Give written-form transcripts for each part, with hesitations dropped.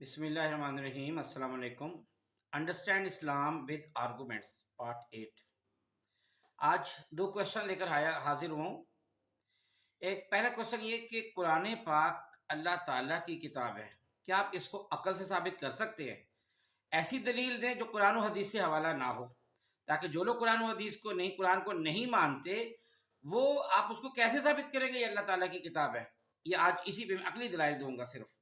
बिस्मिल्लाहिर्रहमानिर्रहीम। अस्सलाम वालेकुम। Understand Islam with arguments part 8। आज दो क्वेश्चन लेकर हाजिर हुआ हूँ। एक पहला क्वेश्चन ये कि कुरान पाक अल्लाह ताला की किताब है, क्या आप इसको अकल से साबित कर सकते हैं? ऐसी दलील दें जो कुरान और हदीस से हवाला ना हो, ताकि जो लोग कुरान को नहीं मानते वो आप उसको कैसे साबित करेंगे ये अल्लाह ताला की किताब है। ये आज इसी पे मैं अकली दलाइल दूंगा सिर्फ।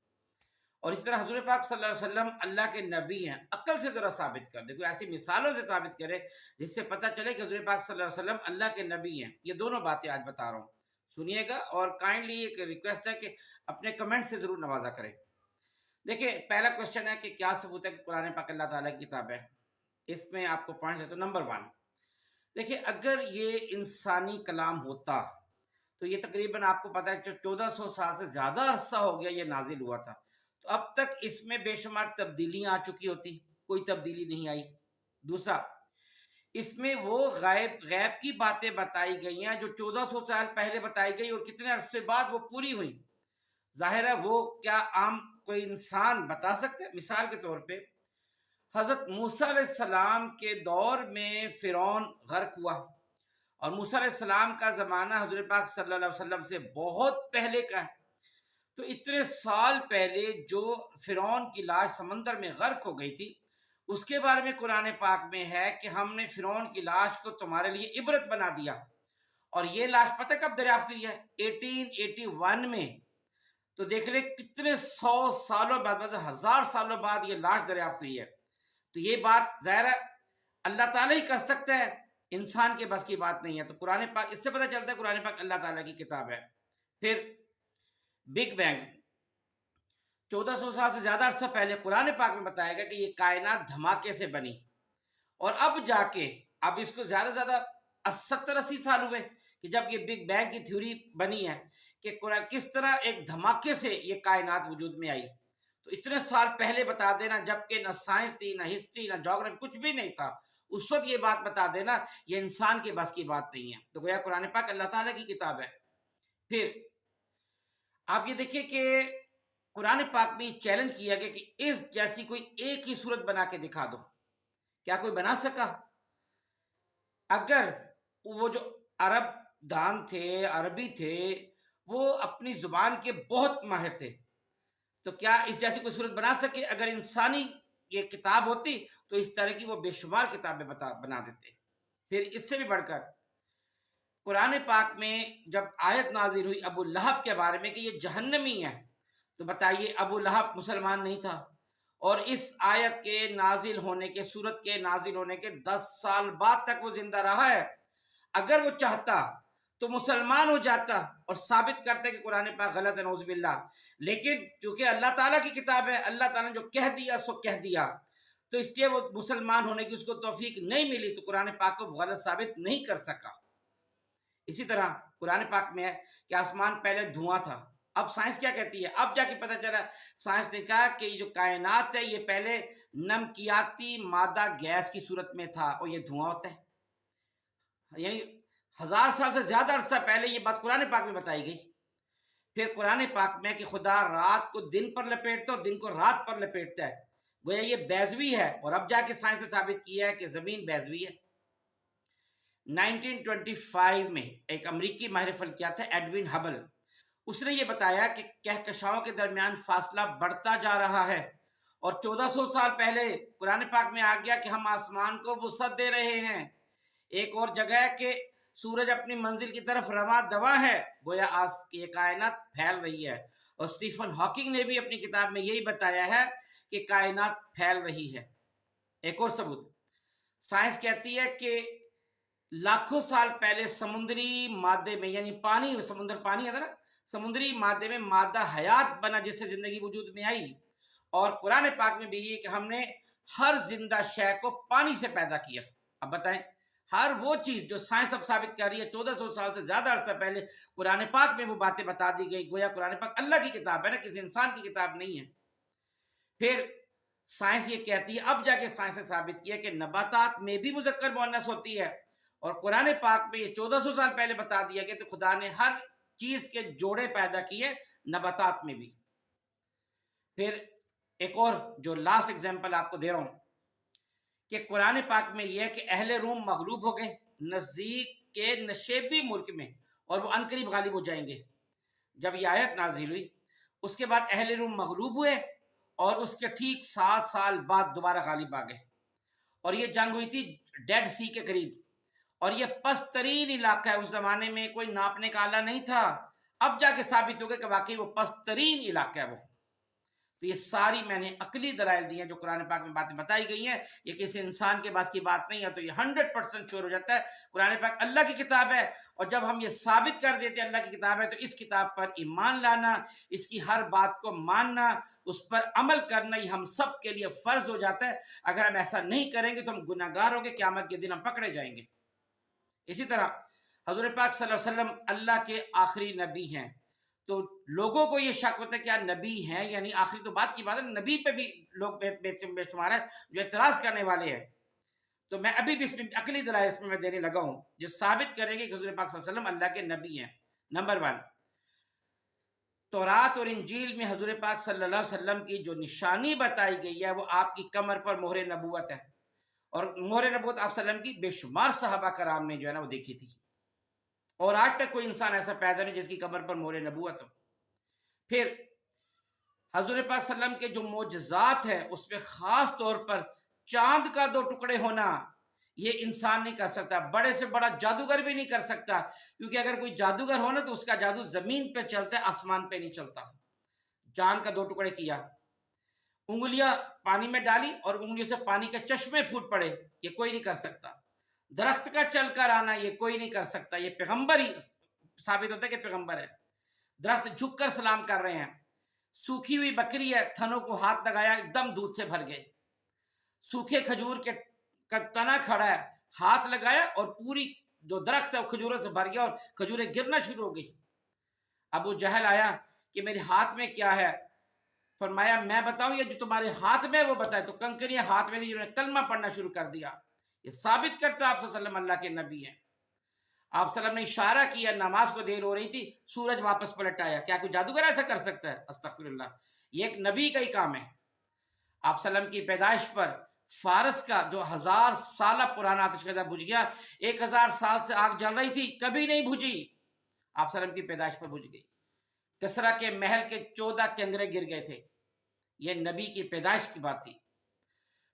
और इस तरह हजूर पाक सल्लल्लाहु अलैहि वसल्लम अल्लाह के नबी हैं, अक्ल से ज़रा साबित कर दे, कोई ऐसी मिसालों से साबित करे जिससे पता चले कि हजूर पाक सल्लल्लाहु अलैहि वसल्लम अल्लाह के नबी हैं। ये दोनों बातें आज बता रहा हूँ, सुनिएगा। और काइंडली एक रिक्वेस्ट है कि अपने कमेंट से ज़रूर नवाजा करें। देखिए, पहला क्वेश्चन है कि क्या सबूत है कि कुरान पाक अल्लाह ताला की किताब है। इसमें आपको पॉइंट है। तो नंबर 1, देखिए, अगर ये इंसानी कलाम होता तो ये तकरीबन आपको पता है 1400 साल से ज़्यादा अरसा हो गया ये नाजिल हुआ था, तो अब तक इसमें बेशुमार तब्दीलियां आ चुकी होती, कोई तब्दीली नहीं आई। दूसरा, इसमें वो गैब की बातें बताई गई हैं जो 1400 साल पहले बताई गई और कितने अरसे बाद वो पूरी हुई। जाहिर है वो क्या आम कोई इंसान बता सकते हैं? मिसाल के तौर पे हजरत मूसा अलैहिस्सलाम के दौर में फिरौन गर्क हुआ, और मूसा अलैहिस्सलाम का ज़माना हज़रत पाक सल्लल्लाहु अलैहि वसल्लम से बहुत पहले का है। तो इतने साल पहले जो फिरौन की लाश समंदर में गर्क हो गई थी, उसके बारे में कुरान पाक में है कि हमने फिरौन की लाश को तुम्हारे लिए इबरत बना दिया। और ये लाश पता कब दरियाफ्त हुई है? 1881 में। तो देख ले कितने 100 सालों बाद, मतलब 1000 सालों बाद ये लाश दरियाफ्त हुई है। तो ये बात ज़ाहिर है अल्लाह ताला ही कर सकता है, इंसान के बस की बात नहीं है। तो कुरान पाक, इससे पता चलता है कुरान पाक अल्लाह ताला की किताब है। फिर बिग बैंग, 1400 साल से ज्यादा अरसा पहले कुरान पाक में बताया गया कि ये कायनात धमाके से बनी, और अब जाके अब इसको ज्यादा 70-80 साल हुए कि जब ये बिग बैंग की थ्योरी बनी है कि कुरान किस तरह एक धमाके से ये कायनात वजूद में आई। तो इतने साल पहले बता देना, जबकि ना साइंस थी, ना हिस्ट्री, ना ज्योग्राफी, कुछ भी नहीं था, उस वक्त ये बात बता देना, ये इंसान के बस की बात नहीं है। तो गोया कुरान पाक अल्लाह ताला की किताब है। फिर आप ये देखिए कि कुरान पाक में चैलेंज किया गया कि इस जैसी कोई एक ही सूरत बना के दिखा दो। क्या कोई बना सका? अगर वो जो अरब दान थे, अरबी थे, वो अपनी जुबान के बहुत माहिर थे, तो क्या इस जैसी कोई सूरत बना सके? अगर इंसानी ये किताब होती तो इस तरह की वो बेशुमार किताबें बना देते। फिर इससे भी बढ़कर कुरान पाक में जब आयत नाजिल हुई अबू लहब के बारे में कि ये जहन्नमी है, तो बताइए अबू लहब मुसलमान नहीं था, और इस आयत के नाजिल होने के, सूरत के नाजिल होने के 10 साल बाद तक वो जिंदा रहा है। अगर वो चाहता तो मुसलमान हो जाता और साबित करते कि कुरान पाक गलत है, नौजुबिल्लाह। लेकिन चूंकि अल्लाह ताला की किताब है, अल्लाह ताला ने जो कह दिया सो कह दिया, तो इसलिए वो मुसलमान होने की उसको तौफीक नहीं मिली, तो कुरान पाक को गलत साबित नहीं कर सका। इसी तरह कुरान पाक में है कि आसमान पहले धुआं था। अब साइंस क्या कहती है? अब जाके पता चला, साइंस ने कहा कि जो कायनात है ये पहले नमकियाती मादा गैस की सूरत में था और ये धुआं होता है। यानी 1000 साल से ज्यादा अरसा पहले ये बात कुरान पाक में बताई गई। फिर कुरान पाक में कि खुदा रात को दिन पर लपेटता है और दिन को रात पर लपेटता है, गोया ये बैजवी है। और अब जाके साइंस ने साबित किया है कि जमीन बैजवी है। 1925 में एक अमरीकी माहिर फल्कियात था एडविन हबल, उसने ये बताया कि कहकशाओं के दरमियान फासला बढ़ता जा रहा है, और 1400 साल पहले कुरान पाक में आ गया कि हम आसमान को वुसअत दे रहे हैं। एक और जगह है कि सूरज अपनी मंजिल की तरफ रवा दवा है, गोया आज की कायनात फैल रही है। और स्टीफन हॉकिंग ने भी अपनी किताब में यही बताया है कि कायनात फैल रही है। एक और सबूत, साइंस कहती है कि लाखों साल पहले समुद्री मादे में, यानी पानी, समुद्र पानी है ना, समुद्री मादे में मादा हयात बना जिससे जिंदगी वजूद में आई। और कुरान पाक में भी ये कि हमने हर जिंदा शय को पानी से पैदा किया। अब बताएं, हर वो चीज जो साइंस अब साबित कर रही है 1400 साल से ज्यादा अरसा पहले कुरान पाक में वो बातें बता दी गई। गोया कुरान पाक अल्लाह की किताब है ना, किसी इंसान की किताब नहीं है। फिर साइंस ये कहती है, अब जाके साइंस ने साबित किया कि नबातात में भी मुज़क्कर मुअन्नस होती है, और कुरान पाक में ये 1400 साल पहले बता दिया कि तो खुदा ने हर चीज के जोड़े पैदा किए, नबातात में भी। फिर एक और जो लास्ट एग्जाम्पल आपको दे रहा हूं कि कुरान पाक में यह है कि अहले रूम मगलूब हो गए नजदीक के नशेबी मुल्क में और वो अनकरीब गालिब हो जाएंगे। जब ये आयत नाजिल हुई उसके बाद अहले रूम मगलूब हुए और उसके ठीक 7 साल बाद दोबारा गालिब आ गए और ये जंग हुई थी डेड सी के करीब और ये पस्तरीन इलाका है। उस जमाने में कोई नापने का आला नहीं था, अब जाके साबित हो गया कि वाकई वो पस्तरीन इलाका है वो। तो ये सारी मैंने अकली दलाइल दी हैं जो कुरान पाक में बातें बताई गई हैं, ये किसी इंसान के पास की बात नहीं है। तो ये 100% श्योर हो जाता है कुरान पाक अल्लाह की किताब है। और जब हम ये साबित कर देते हैं अल्लाह की किताब है तो इस किताब पर ईमान लाना, इसकी हर बात को मानना, उस पर अमल करना ये हम सब के लिए फर्ज हो जाता है। अगर हम ऐसा नहीं करेंगे तो हम गुनाहगार होंगे, क़यामत के दिन हम पकड़े जाएंगे। इसी तरह हजूर पाक सल्लल्लाहु अलैहि वसल्लम अल्लाह के आखिरी नबी हैं, तो लोगों को ये शक होता है क्या नबी हैं यानी आखिरी तो बात की बात है, नबी पे भी लोग बेशुमार है जो एतराज करने वाले हैं। तो मैं अभी भी इसमें अकली दलाइल इसमें मैं देने लगा हूं जो साबित करेंगे कि हुजूर पाक सल्लल्लाहु अलैहि वसल्लम अल्लाह के नबी हैं। नंबर 1, तौरात और इंजील में हुजूर पाक सल्लल्लाहु अलैहि वसल्लम की जो निशानी बताई गई है वो आपकी कमर पर मोहर नबूवत है और मोहर नबूवत आप सल्लम की बेशुमार सहाबा कराम ने जो है ना वो देखी थी और आज तक कोई इंसान ऐसा पैदा नहीं जिसकी कमर पर मोहर नबूवत हो। फिर हजूर पाक सल्लम के जो मोजज़ात है उसमें खास तौर पर चांद का 2 टुकड़े होना ये इंसान नहीं कर सकता, बड़े से बड़ा जादूगर भी नहीं कर सकता, क्योंकि अगर कोई जादूगर हो ना तो उसका जादू जमीन पे चलता है, आसमान पे नहीं चलता। चांद का 2 टुकड़े किया, उंगलियां पानी में डाली और उंगलियों से पानी के चश्मे फूट पड़े, ये कोई नहीं कर सकता। दरख्त का चलकर आना ये कोई नहीं कर सकता, ये पैगंबर ही साबित होता है कि पैगंबर है। दरख्त झुककर सलाम कर रहे हैं, सूखी हुई बकरी है, थनों को हाथ लगाया एकदम दूध से भर गए। सूखे खजूर के का तना खड़ा है, हाथ लगाया और पूरी जो दरख्त है वो खजूरों से भर गया और खजूरें गिरना शुरू हो गई। अबू जहल आया कि मेरे हाथ में क्या है, फरमाया मैं बताऊं ये जो तुम्हारे हाथ में वो बताए, तो कंकरियां हाथ में थी, जिन्होंने कलमा पढ़ना शुरू कर दिया। ये साबित करता है आप सल्लल्लाहु अलैहि वसल्लम अल्लाह के नबी हैं। आप सल्लम ने इशारा किया, नमाज को देर हो रही थी, सूरज वापस पलट आया। क्या कोई जादूगर ऐसा कर सकता है? अस्तगफिरुल्लाह, ये एक नबी का ही काम है। आप सल्लम की पैदाइश पर फारस का जो 1000 साल पुराना आतिशकदा बुझ गया। 1000 साल से आग जल रही थी, कभी नहीं बुझी, आप सल्लम की पैदाइश पर बुझ गई। कसरा के महल के 14 कैंगरे गिर गए थे, ये नबी की पैदाइश की बात थी।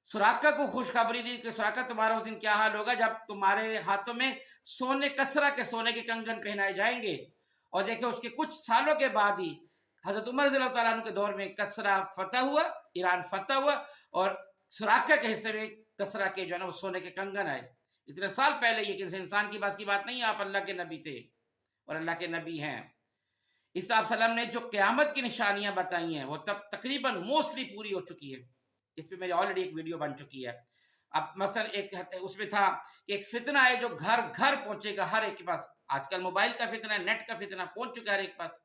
सुराका को खुशखबरी दी कि सुराका तुम्हारा उस दिन क्या हाल होगा जब तुम्हारे हाथों में सोने कसरा के सोने के कंगन पहनाए जाएंगे। और देखिए उसके कुछ सालों के बाद ही हजरत उमर रज़ियल्लाहु ताला अन्हु के दौर में कसरा फतह हुआ, ईरान फतह हुआ और सुराका के हिस्से में कसरा के जो है ना वो सोने के कंगन आए। इतने साल पहले, ये किसी इंसान की बस की बात नहीं है, आप अल्लाह के नबी थे और अल्लाह के नबी हैं। इस आप सल्लम ने जो क़यामत की निशानियां बताई हैं वो तब तकरीबन मोस्टली पूरी हो चुकी है। इस पे मेरी ऑलरेडी एक वीडियो बन चुकी है। अब मसलन एक उसमें था कि एक फितना है जो घर घर पहुंचेगा हर एक के पास। आजकल मोबाइल का फितना है, नेट का फितना पहुंच चुका है हर एक के पास।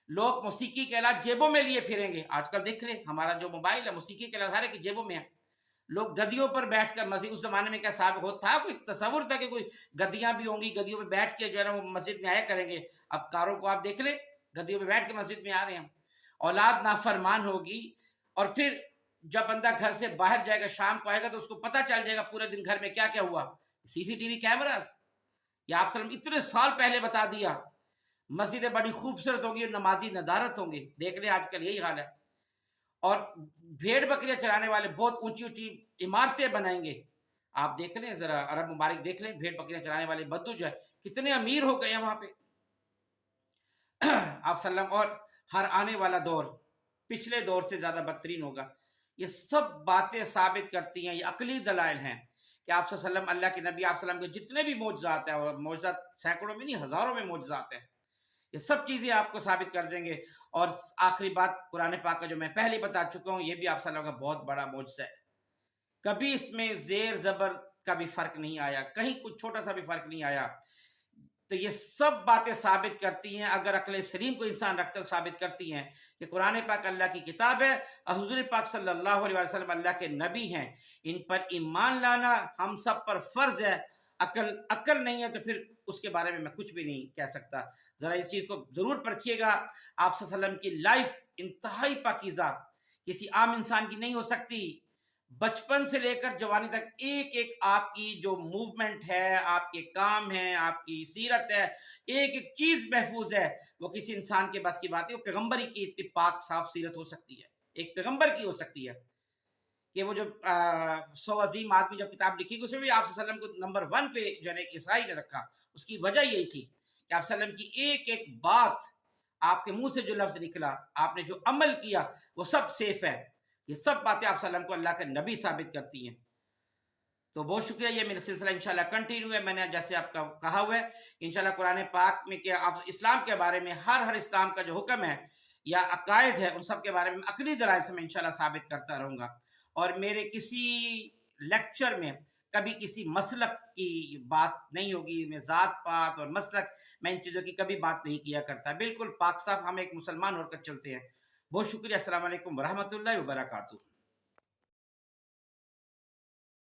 लोग मौसीकी के अलावा जेबों में लिए फिरेंगे। आजकल देख रहे हमारा जो मोबाइल है मौसीकी के अलावा हर एक जेबों में है। लोग गद्दियों पर बैठकर मस्जिद, उस जमाने में क्या साहब होता था, कोई तस्वुर था कि कोई गद्दियां भी होंगी, गद्दियों पर बैठ के जो है ना वो मस्जिद में आया करेंगे। अब कारों को आप देख ले, गद्दियों पे बैठ के मस्जिद में आ रहे हैं। औलाद नाफरमान होगी और फिर जब बंदा घर से बाहर जाएगा, शाम को आएगा तो उसको पता चल जाएगा पूरे दिन घर में क्या क्या हुआ। सीसीटीवी कैमरास, या आप सल्लम इतने साल पहले बता दिया। मस्जिदें बड़ी खूबसूरत होंगी और नमाजी नदारत होंगे, देख ले आजकल यही हाल है। और भेड़ बकरियां चराने वाले बहुत ऊंची ऊंची इमारतें बनाएंगे। आप देख लें जरा, अरब मुबारक देख लें, भेड़ बकरियां चराने वाले बद्दू जो है कितने अमीर हो गए हैं वहां पे। आप सल्लम, और हर आने वाला दौर पिछले दौर से ज्यादा बदतरीन होगा। ये सब बातें साबित करती हैं, ये अकली दलाइल हैं कि आप सल्लम अल्लाह के नबी। आप सल्लम के जितने भी मौजज़ात हैं, और मौजज़ात सैकड़ों में नहीं हजारों में मौजज़ात हैं, ये सब चीजें आपको साबित कर देंगे। और आखिरी बात कुरान पाक का जो मैं पहले बता चुका हूं, ये भी आप सल्लम का बहुत बड़ा मौजज़ा है। कभी इसमें जेर जबर का भी फर्क नहीं आया, कहीं कुछ छोटा सा भी फर्क नहीं आया। तो ये सब बातें साबित करती हैं, अगर अक्ल सलीम को इंसान रखता साबित करती हैं कि कुरान पाक अल्लाह की किताब है और हुजूर पाक सल्लल्लाहु अलैहि वसल्लम अल्लाह के नबी हैं। इन पर ईमान लाना हम सब पर फर्ज है। अकल नहीं है तो फिर उसके बारे में मैं कुछ भी नहीं कह सकता। जरा इस चीज को जरूर परखिएगा। आप सल्लल्लाहु अलैहि वसल्लम की लाइफ इंतहाई पाकीज़ा, किसी आम इंसान की नहीं हो सकती। बचपन से लेकर जवानी तक एक एक आपकी जो मूवमेंट है, आपके काम हैं, आपकी सीरत है, एक एक चीज महफूज है। वो किसी इंसान के बस की बात है। वो पैगंबर की इतनी पाक साफ सीरत हो सकती है, एक पैगंबर की हो सकती है कि वो जो 100 अजीम आदमी जब किताब लिखी उसमें भी आप सल्लम को नंबर 1 पे जो है ईसाई ने रखा। उसकी वजह यही थी कि आप सल्लम की एक एक बात, आपके मुंह से जो लफ्ज निकला, आपने जो अमल किया, वो सब सेफ है। ये सब बातें आप सल्लम को अल्लाह के नबी साबित करती हैं। तो बहुत शुक्रिया। ये मेरा सिलसिला इंशाल्लाह कंटिन्यू है। मैंने जैसे आपका कहा हुआ है कि इंशाल्लाह कुरान पाक में क्या आप इस्लाम के बारे में हर इस्लाम का जो हुक्म है या अकायद है उन सब के बारे में अकली दलाइल से मैं इंशाल्लाह साबित करता रहूँगा। और मेरे किसी लेक्चर में कभी किसी मसलक की बात नहीं होगी। मैं ज़ात पात और मसलक, मैं इन चीज़ों की कभी बात नहीं किया करता। बिल्कुल पाक साफ हम एक मुसलमान होकर चलते हैं। बहुत शुक्रिया। अस्सलाम वालेकुम वरहमतुल्लाहि वबरकातुहू।